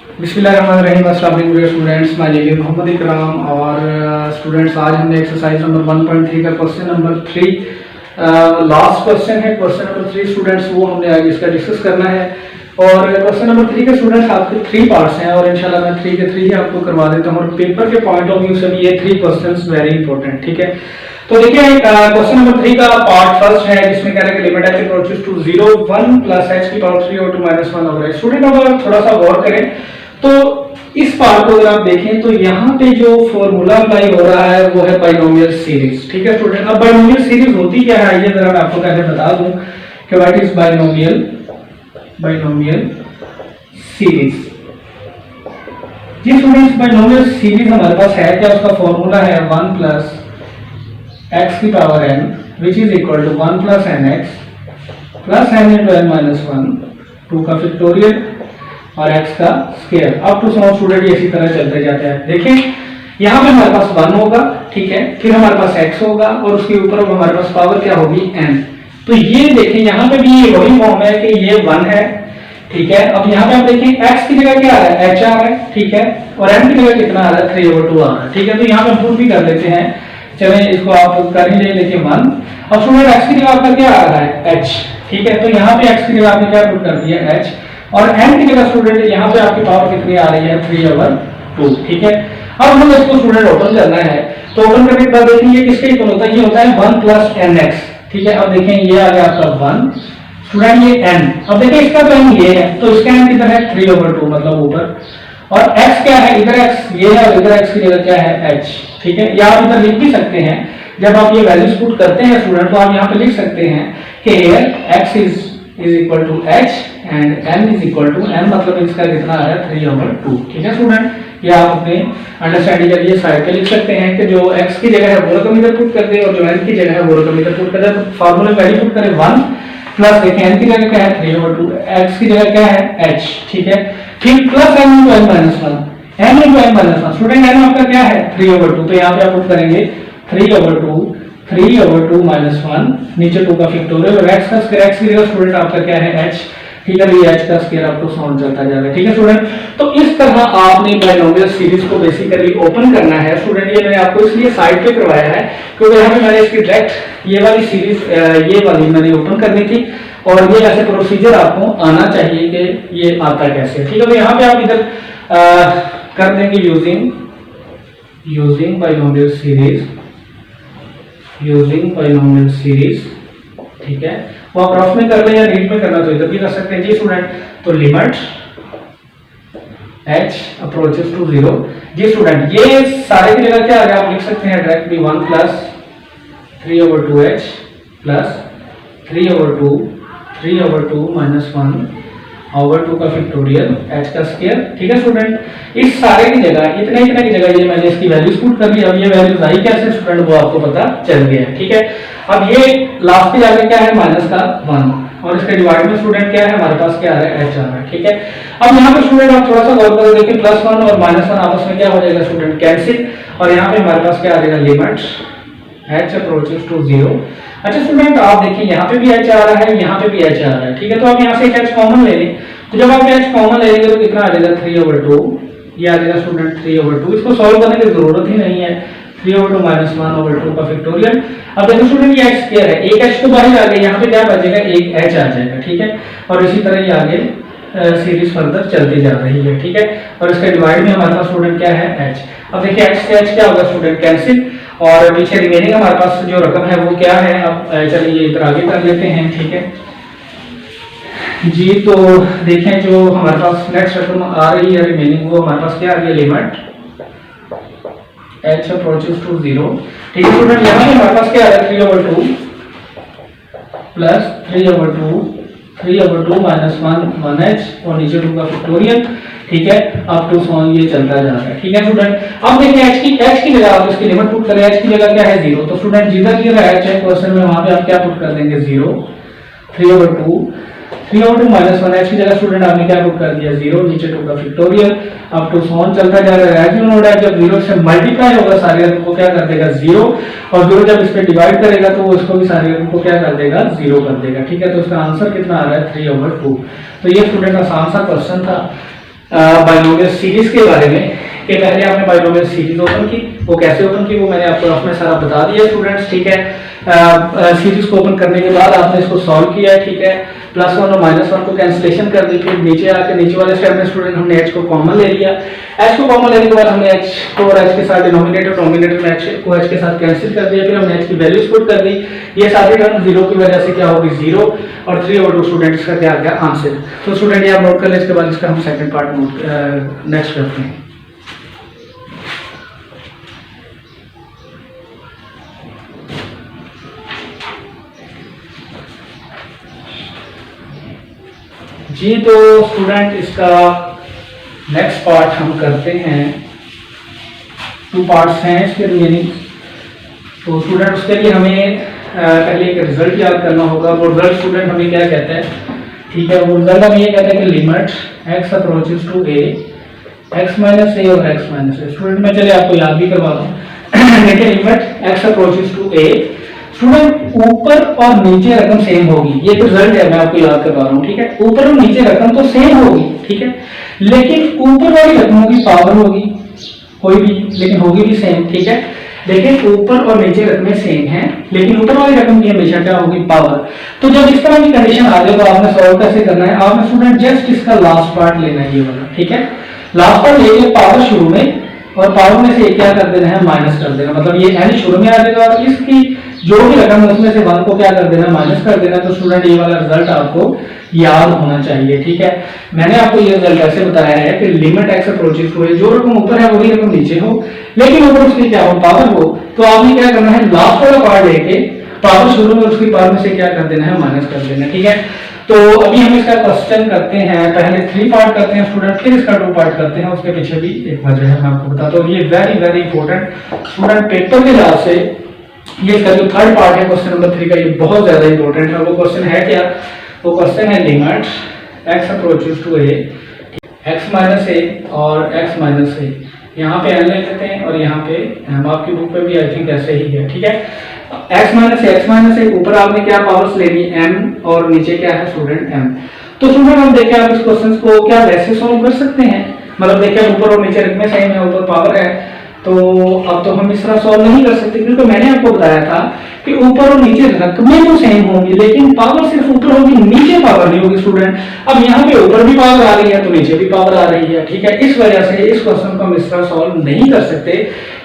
बिस्मिल्लाहिर्रहमानिर्रहीम। अस्सलाम वालेकुम students, my name is Mohammad Ikram. और स्टूडेंट्स आज हमने एक्सरसाइज नंबर 1.3 का क्वेश्चन नंबर 3 लास्ट क्वेश्चन है, क्वेश्चन नंबर 3 स्टूडेंट्स, वो हमने आगे इसका डिस्कस करना है। और क्वेश्चन नंबर 3 के स्टूडेंट्स आपके 3 पार्ट्स हैं और इंशाल्लाह मैं 3 के 3 ही आपको करवा देता हूँ। और पेपर के पॉइंट ऑफ व्यू से भी ये 3 क्वेश्चंस वेरी इंपॉर्टेंट, ठीक है। तो देखिए क्वेश्चन नंबर 3 का पार्ट फर्स्ट है जिसमें कह रहे हैं कि limit h approaches to 0 1 plus h की पावर 3 और 2 माइनस 1 हो रहा है। स्टूडेंट अगर थोड़ा सा गौर करें तो इस पार्ट को अगर आप देखें तो यहाँ पे जो फॉर्मूला अप्लाई हो रहा है वो है बाइनोमियल सीरीज, ठीक है स्टूडेंट। अब बाइनोमियल सीरीज होती क्या है ये जरा मैं आपको पहले बता दूं कि व्हाट इज बाइनोमियल सीरीज। जी स्टूडेंट्स, बाइनोमियल सीरीज हमारे पास है क्या, उसका फॉर्मूला है 1 प्लस x की power n which is equal to 1 plus nx plus n into n minus 1 2 का फैक्टोरियल और x का स्क्वायर। अब टू सम स्टूडेंट ये इसी तरह चलते जाते हैं। देखिए यहाँ पे हमारे पास 1 होगा, ठीक है, फिर हमारे पास x होगा और उसके ऊपर अब हमारे पास पावर क्या होगी n। तो ये देखें यहाँ पे भी ये वही फॉर्म है कि ये 1 है, ठीक है। अब यहाँ पे आप देखें x की जगह क्या आ रहा है, h आ रहा है, ठीक है, और n की जगह कितना आ रहा है 3/2 आ रहा है, ठीक है। तो यहाँ पे प्रूफ भी कर लेते हैं, चले इसको आप कर ही देखिए 1। अब स्टूडेंट x की जगह आपका क्या आ रहा है h, ठीक है। तो यहाँ पे x की जगह आपने क्या पुट कर दिया h और n की जगह स्टूडेंट यहाँ पे आपकी पावर कितनी आ रही है 3/2, ठीक है। अब हम इसको स्टूडेंट ओपन करना है तो ओपन करने के बाद देखेंगे किसके इक्वल होता है, ये होता है 1 प्लस nx, ठीक है। अब देखें ये आ गया आपका 1 स्टूडेंट, ये n। अब देखिए इसका तो n ये है तो इसका n कितना है 3/2 मतलब ऊपर, और x क्या है, इधर x ये है और इधर x की जगह क्या है h, ठीक है। या आप इधर लिख भी सकते हैं, जब आप ये वैल्यूज पुट करते हैं स्टूडेंट तो आप यहाँ पे लिख सकते हैं कि here x is equal to h and n is equal to n, मतलब इसका कितना आ रहा है 3/2, ठीक है स्टूडेंट। ये आप अपने अंडरस्टैंडिंग के लिए साइड पे लिख सकते हैं कि जो x की जगह है वो रकम इधर पुट कर दे और जो n की जगह है वो रकम इधर पुट कर दे। फार्मूला वैल्यू पुट करें 1 प्लस देखें n की जगह क्या है 3/2, x की जगह क्या है h, ठीक है। फिर plus n into n minus 1, n into n minus 1 student n आपका क्या है 3/2, तो यहाँ पे आप पुट करेंगे 3/2 minus 1 नीचे 2 का फैक्टोरियल और x का स्क्वायर, x की जगह स्टूडेंट आपका क्या है h, ठीक है। ये h का स्क्वायर आपको साउंड चलता जाएगा, ठीक है स्टूडेंट। तो इस तरह आपने बाइनोमियल सीरीज को बेसिकली ओपन करना है स्टूडेंट। ये मैंने आपको इसलिए साइड पे करवाया है क्योंकि यहाँ पे मैंने इसकी डायरेक्ट ये वाली सीरीज ये वाली मैंने ओपन करनी थी और ये ऐसे प्रोसीजर आपको आना चाहिए कि ये आता कैसे, ठीक है। तो यहाँ पे आप इधर कर देंगे यूजिंग बाइनोमियल सीरीज, ठीक है। वो आप रफ में कर लें या रीड में करना तो इधर भी कर सकते हैं जी स्टूडेंट। तो लिमिट h अप्रोचेस टू 0, जी स्टूडेंट ये सारे की जगह क्या आ गया आप लिख सकते हैं directly 1 plus 3/2h plus 3/2 minus 1/2 का फैक्टोरियल h का स्क्वायर, ठीक है स्टूडेंट। इस सारे की जगह इतना की जगह ये मैंने इसकी वैल्यूज पुट कर दी। अब ये वैल्यूज आई कैसे स्टूडेंट वो आपको पता चल गया, ठीक है। अब ये लास्ट पे जाके क्या है माइनस का 1 और इसका डिवाइड में स्टूडेंट क्या है हमारे पास क्या आ रहा है h आ रहा है, ठीक है। अब यहाँ पे स्टूडेंट आप थोड़ा सा गौर करो, देखिए +1 और -1 आपस में क्या हो जाएगा स्टूडेंट कैंसिल, और यहाँ पे हमारे पास क्या आ जाएगा लिमिट h अप्रोचेस टू 0। अच्छा स्टूडेंट आप देखिए यहाँ पे भी h आ रहा है, यहाँ पे भी h आ रहा है, ठीक है। तो आप यहाँ से h कॉमन ले लें, तो जब आप h कॉमन ले लेंगे तो कितना आ जाएगा 3/2, ये आ जाएगा स्टूडेंट 3/2। इसको सॉल्व करने की जरूरत ही नहीं है, 3/2 माइनस 1/2 का फैक्टोरियल। अब देखो स्टूडेंट ये h स्क्वायर है, एक h तो बाहर आ गया, यहाँ पे क्या बचेगा एक h आ जाएगा, ठीक है। और इसी तरह ये आगे सीरीज फर्दर चलती जा रही है, ठीक है। और इसका डिवाइड में हमारे पास स्टूडेंट क्या है h। अब देखिए h से h क्या होगा स्टूडेंट कैंसिल, और पीछे रिमेनिंग हमारे पास जो रकम है वो क्या है, अब चलिए इधर आगे कर लेते हैं, ठीक है जी। तो देखें जो हमारे पास नेक्स्ट रकम आ रही है रिमेनिंग वो हमारे पास क्या आ रही है लिमिट h अप्रोचेस टू 0, ठीक है स्टूडेंट। यहाँ पे हमारे पास क्या आ रहा है 3/2 प्लस 3/2 माइनस 1h और नीचे 2 का फैक्टोरियल, ठीक है। अप टू सो ये चलता जा रहा है, ठीक है स्टूडेंट। अब देखिए h की जगह आप इसकी लिमिट पुट करें, h की जगह क्या है 0, तो स्टूडेंट जिधर ये रहा h क्वेश्चन में वहां पे आप क्या पुट कर देंगे 0, 3/2 माइनस 1h की जगह स्टूडेंट आपने क्या पुट कर दिया 0, नीचे 2 का फैक्टोरियल अप टू सो चलता जा रहा है। नोड है जब 0 से मल्टीप्लाई होगा सारे अंक को क्या कर देगा 0, और 0 जब इस पे डिवाइड करेगा तो वो इसको भी सारे अंक को क्या कर देगा 0 कर देगा, ठीक है। तो इसका आंसर कितना आ रहा है 3/2। तो ये स्टूडेंट आसान सा क्वेश्चन था बाइनोमियल सीरीज के बारे में कि पहले आपने बाइनोमियल सीरीज ओपन की, वो कैसे ओपन की वो मैंने आपको रफ में सारा बता दिया स्टूडेंट्स, ठीक है। सीरीज को ओपन करने के बाद आपने इसको सॉल्व किया है, ठीक है। +1 और -1 को कैंसिलेशन कर दी, फिर नीचे आके नीचे वाले स्टेप में स्टूडेंट हमने h को कॉमन ले लिया। h को कॉमन लेने के बाद हमने h को और h के साथ डिनोमिनेटर में h को h के साथ कैंसिल कर दिया, फिर हमने h की वैल्यूज पुट कर दी। ये सारी टर्म 0 की वजह से क्या होगी 0 और 3/2 स्टूडेंट्स का क्या आ गया आंसर। तो स्टूडेंट ये आप नोट कर ले, इसके बाद इसका हम सेकंड पार्ट नोट नेक्स्ट करते हैं। जी तो स्टूडेंट इसका नेक्स्ट पार्ट हम करते हैं, 2 पार्ट्स हैं इसके रिमेनिंग। तो स्टूडेंट उसके लिए हमें पहले एक रिजल्ट याद करना होगा। वो रिजल्ट स्टूडेंट हमें क्या कहता है, ठीक है, वो रिजल्ट हमें ये कहता है कि limit x approaches to a x minus a और x माइनस a। स्टूडेंट मैं चलिए आपको याद भी करवा दूं। देखिए limit x approaches to a, student ऊपर और नीचे रकम सेम होगी, ये तो रिजल्ट है, मैं आपको याद करवा रहा हूँ, ठीक है। ऊपर और नीचे रकम तो सेम होगी, ठीक है, लेकिन ऊपर वाली रकमों की पावर होगी कोई भी, लेकिन होगी भी सेम, ठीक है। लेकिन ऊपर और नीचे रकमें सेम हैं, लेकिन ऊपर वाली रकम की हमेशा क्या होगी पावर। तो जब इस तरह की कंडीशन आ जाए तो आपने सॉल्व कैसे करना है, आपने स्टूडेंट जस्ट इसका लास्ट पार्ट लेना है, ये वाला, ठीक है। लास्ट पार्ट लेके पावर शुरू में और पावर में से क्या कर देना है माइनस कर देना, मतलब ये n शुरू में आ जाएगा और इसकी जो भी रकम है उसमें से 1 को क्या कर देना माइनस कर देना। तो स्टूडेंट ये वाला रिजल्ट आपको याद होना चाहिए, ठीक है। मैंने आपको ये रिजल्ट ऐसे बताया है कि लिमिट x अप्रोचेस टू जो रकम ऊपर है वही रकम नीचे हो, लेकिन ऊपर उसकी क्या हो पावर हो। तो आपने क्या करना है लास्ट वाला पार्ट लेके पावर शुरू में उसकी पावर में से क्या कर देना है माइनस कर देना, ठीक है। तो अभी हम इसका क्वेश्चन करते हैं, पहले 3 पार्ट करते हैं स्टूडेंट, फिर इसका 2 पार्ट करते हैं। उसके पीछे भी एक वजह है, मैं आपको बताता हूँ, ये very very important student paper के लिहाज से। ये इसका जो 3rd पार्ट है क्वेश्चन नंबर 3 का, ये बहुत ज्यादा इंपॉर्टेंट है। वो क्वेश्चन है क्या, वो क्वेश्चन है limit x approaches to a x minus a और x माइनस a। यहाँ पे n ले लेते हैं और यहाँ पे हम आपकी बुक पे भी आई थिंक ऐसे ही है, ठीक है। x माइनस a ऊपर आपने क्या पावर्स लेनी m और नीचे क्या है स्टूडेंट m। तो स्टूडेंट हम देखें आप इस क्वेश्चन को क्या वैसे सॉल्व कर सकते हैं, मतलब देखिए ऊपर और नीचे रकमें सेम है, ऊपर पावर है, तो अब तो हम इस तरह सॉल्व नहीं कर सकते, क्योंकि मैंने आपको बताया था कि ऊपर और नीचे रकमें तो सेम होंगी लेकिन पावर सिर्फ ऊपर होगी, नीचे पावर नहीं होगी स्टूडेंट। अब यहाँ पे ऊपर भी पावर आ रही है तो नीचे भी पावर आ रही है, ठीक है। इस वजह से इस क्वेश्चन को हम इस तरह सॉल्व नहीं कर सकते।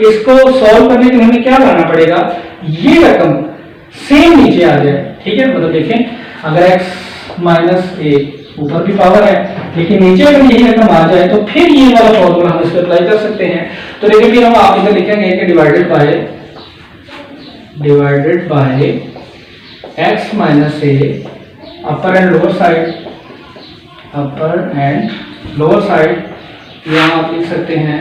इसको सॉल्व करने के लिए हमें क्या करना पड़ेगा, ये रकम सेम नीचे आ जाए, ठीक है। मतलब देखें अगर x माइनस a ऊपर भी पावर है लेकिन नीचे अगर यही रकम आ जाए तो फिर ये वाला फॉर्मूला हम इस पर अप्लाई कर सकते हैं। तो देखिए फिर हम आप इधर लिखेंगे कि divided by x minus a upper and lower side, यहाँ आप लिख सकते हैं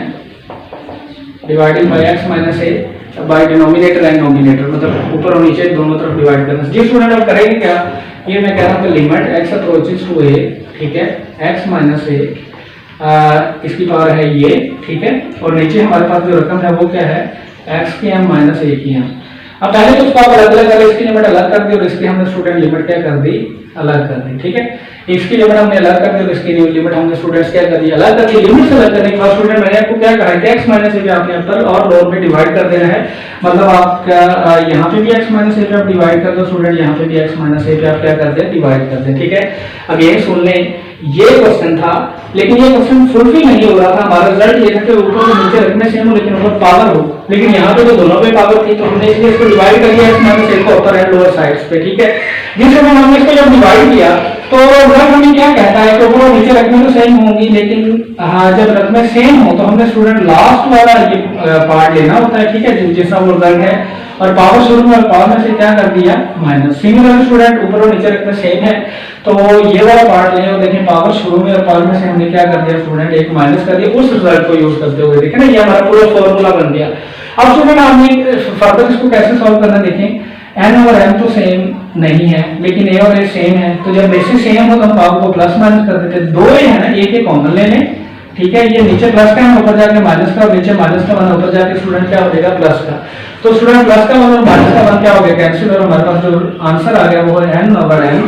divided by x minus a by denominator and nominator, मतलब ऊपर और नीचे दोनों तरफ डिवाइड करना। जी स्टूडेंट अब करेंगे क्या, ये मैं कह रहा हूँ कि limit x approaches to a, ठीक है, x माइनस a इसकी पावर है ये, ठीक है, और नीचे हमारे पास जो रकम है वो क्या है x की m माइनस a की m। अब पहले तो उसको आप अलग अलग कर, इसकी लिमिट अलग कर दी और इसकी हमने स्टूडेंट लिमिट क्या कर दी अलग कर दी, ठीक है। इसकी लिमिट हमने अलग कर दी और इसकी लिमिट हमने स्टूडेंट्स क्या कर दी अलग कर दी। लिमिट से अलग करने के बाद स्टूडेंट मैंने आपको क्या कहा कि x माइनस a पे आपने अपर और लोअर में डिवाइड कर देना है, मतलब आप क्या यहाँ पे भी x माइनस a पे आप डिवाइड कर दो स्टूडेंट, यहाँ पे भी x माइनस a पे आप क्या कर दें डिवाइड कर दें, ठीक है। अब ये सुन लें, ये क्वेश्चन था लेकिन ये क्वेश्चन फुलफिल नहीं हो रहा था। हमारा रिजल्ट ये था कि ऊपर और नीचे रकमें सेम हो लेकिन ऊपर पावर हो, लेकिन यहाँ पे तो दोनों पे पावर थी तो हमने इसलिए इसको डिवाइड कर दिया x माइनस a को अपर एंड लोअर साइड्स पे, ठीक है। जिस समय हमने इसको जब डिवाइड किया तो रिजल्ट हमें क्या कहता है कि ऊपर और नीचे रकमें तो सेम होंगी, लेकिन हाँ जब रकमें सेम हो तो हमने स्टूडेंट लास्ट वाला ये पार्ट लेना होता है, ठीक है, जिसका वो रिजल्ट है, और पावर शुरू में और पावर में से क्या कर दिया माइनस। सिमिलर स्टूडेंट ऊपर और नीचे रकमें सेम है तो ये वाला पार्ट लें और देखें पावर शुरू में और पावर में से हमने क्या कर दिया स्टूडेंट एक माइनस कर दिया, उस रिजल्ट को यूज करते हुए देखें ना ये हमारा पूरा फॉर्मूला बन गया। अब स्टूडेंट आपने फर्दर इसको कैसे सॉल्व करना, देखें n और m तो सेम नहीं है लेकिन a और a सेम है, तो जब बेसिस सेम हो तो हम पावर को प्लस माइनस कर देते हैं। 2a है ना, a के कॉमन ले लें, ठीक है, ये नीचे प्लस का ऊपर जाके माइनस का और नीचे माइनस का वन ऊपर जाके स्टूडेंट क्या हो जाएगा प्लस का। तो स्टूडेंट प्लस का वन और माइनस का वन क्या हो गया कैंसिल और हमारे पास जो आंसर आ गया वो है n ओवर n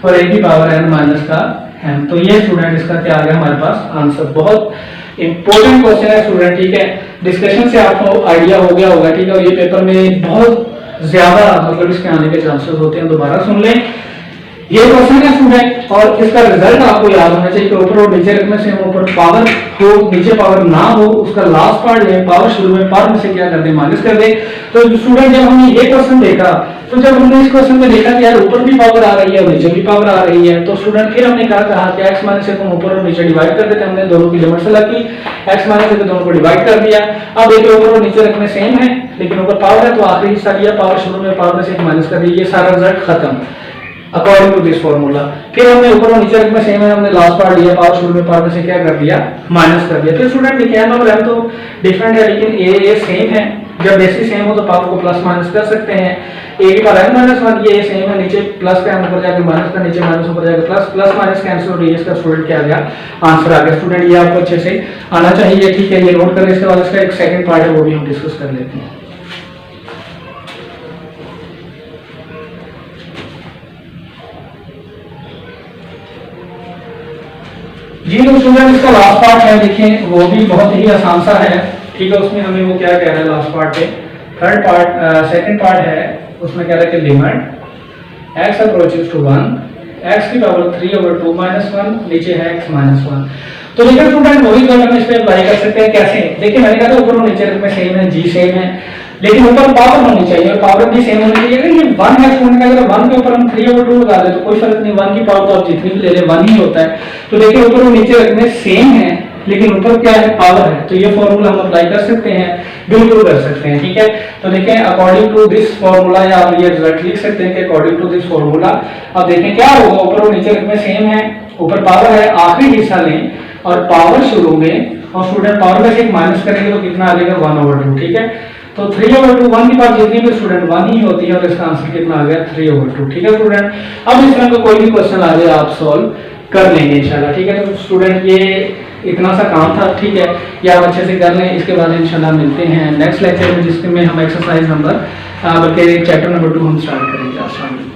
और a की पावर n माइनस का एम। तो ये स्टूडेंट इसका क्या आ गया हमारे पास आंसर। बहुत इंपॉर्टेंट क्वेश्चन है स्टूडेंट, ठीक है। डिस्कशन से आपको आइडिया हो गया होगा, ठीक है। और ये पेपर में बहुत ज्यादा मतलब इसके आने के चांसेस होते हैं, दोबारा सुन लें। ये क्वेश्चन है स्टूडेंट, और इसका रिजल्ट आपको याद होना चाहिए कि ऊपर और नीचे रखने से ऊपर पावर हो, नीचे पावर ना हो, उसका लास्ट पार्ट ले पावर शुरू में पावर में से क्या कर दे, माइनस कर दे। तो स्टूडेंट जब हमने ये क्वेश्चन देखा, तो जब हमने इस क्वेश्चन में देखा कि यार ऊपर भी पावर आ रही है और नीचे भी पावर आ रही है, तो स्टूडेंट फिर हमने कहा कि x माइनस से तुम ऊपर और नीचे डिवाइड कर देते। हमने दोनों की लिमिट्स लगा की, x माइनस से दोनों को डिवाइड कर दिया। अब देखिए ऊपर और नीचे रखने सेम है, लेकिन ऊपर पावर है तो आखिरी हिस्सा लिया, पावर शुरू में पावर में से माइनस कर दिया। ये सारा रिजल्ट खत्म अकॉर्डिंग टू दिस फॉर्मूला। फिर हमने ऊपर और नीचे रखने सेम है, हमने लास्ट पार्ट लिया, पावर शुरू में पावर में से क्या कर दिया, माइनस कर दिया। फिर स्टूडेंट लिखा और m तो डिफरेंट है, लेकिन a सेम है। जब बेसिस सेम हो तो पावर को प्लस माइनस कर सकते हैं। a की पावर n माइनस 1, ये सेम है, नीचे प्लस का ऊपर जाकर माइनस का, नीचे माइनस ऊपर जाकर प्लस, प्लस माइनस कैंसिल हो रही है। इसका स्टूडेंट क्या आ गया, आंसर आ गया। स्टूडेंट ये आपको अच्छे से आना चाहिए, ठीक है। ये नोट करें। इसके बाद इसका एक सेकंड पार्ट है, वो भी हम डिस्कस कर लेते हैं। जी तो स्टूडेंट इसका लास्ट पार्ट है, देखिए वो भी बहुत ही आसान सा है, ठीक है। उसमें हमें वो क्या कह रहा है लास्ट पार्ट पे, थर्ड पार्ट सेकंड पार्ट है, उसमें कह रहा है कि limit x approaches to 1 x की पावर 3/2 माइनस 1, नीचे है x माइनस 1। तो देखिए स्टूडेंट वही रिजल्ट हम इस पे अप्लाई कर सकते हैं। कैसे, देखिए मैंने कहा था ऊपर और नीचे में सेम है, g सेम है, लेकिन ऊपर पावर होनी चाहिए और पावर भी सेम होनी चाहिए। अगर ये 1 है स्टूडेंट, अगर 1 के ऊपर हम 3/2 लगा दे तो कोई फर्क नहीं, 1 की पावर तो आप जितनी भी ले ले 1 ही होता है। तो देखिए ऊपर और नीचे रखने सेम है, लेकिन ऊपर क्या है, पावर है। तो ये फॉर्मूला हम अप्लाई कर सकते हैं, बिल्कुल कर सकते हैं, ठीक है। तो देखें अकॉर्डिंग टू दिस फॉर्मूला, या आप ये रिजल्ट लिख सकते हैं कि अकॉर्डिंग टू दिस फॉर्मूला। अब देखें क्या होगा, ऊपर और नीचे रखने सेम है, ऊपर पावर है, आखिरी हिस्सा लें और पावर शुरू में, और स्टूडेंट पावर में से एक माइनस करेंगे तो कितना आ जाएगा, 1/2, ठीक है। तो 3/2, 1 की पावर जितनी भी स्टूडेंट 1 ही होती है, और इसका आंसर कितना आ गया, 3/2, ठीक है स्टूडेंट। अब इस तरह का कोई भी क्वेश्चन आ जाए आप सॉल्व कर लेंगे इंशाल्लाह, ठीक है। तो स्टूडेंट ये इतना सा काम था, ठीक है, ये आप अच्छे से कर लें। इसके बाद इंशाल्लाह मिलते हैं नेक्स्ट लेक्चर में, जिसमें हम एक्सरसाइज नंबर बल्कि चैप्टर नंबर 2 हम स्टार्ट करेंगे। अस्सलाम वालेकुम।